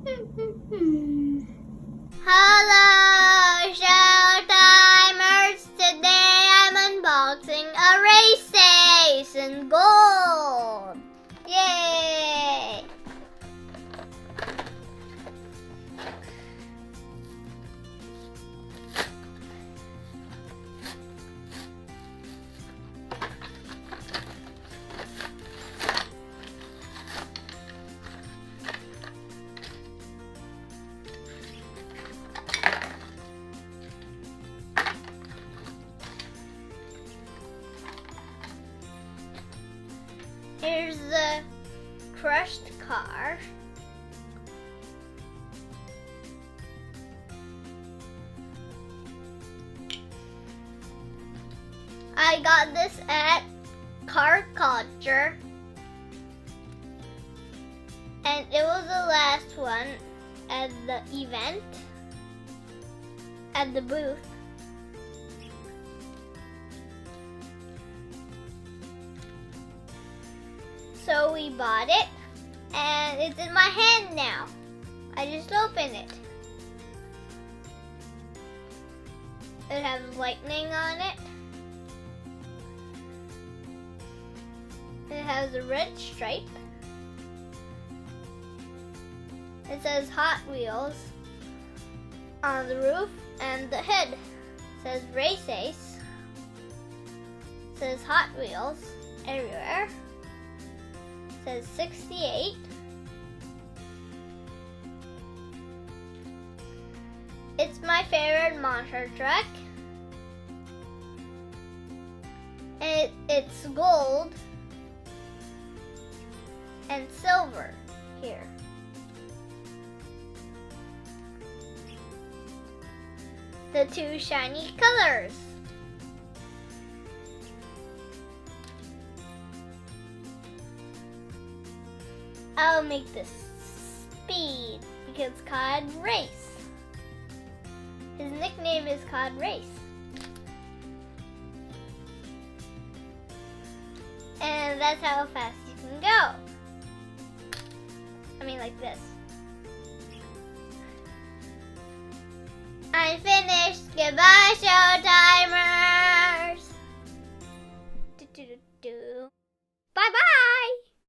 Hello, Showtimers! Today I'm unboxing a race ace in gold! Yay! Here's the crushed car. I got this at Car Culture, and it was the last one at the event, at the booth. So we bought it, and it's in my hand now. I just opened it. It has lightning on it. It has a red stripe. It says Hot Wheels on the roof, and the head says Race Ace. It says Hot Wheels everywhere. Says 68. It's my favorite monster truck. And it's gold and silver here. The two shiny colors. I'll make this Speed because Cod Race. His nickname is Cod Race. And that's how fast you can go. I mean, like this. I'm finished. Goodbye, Showtime.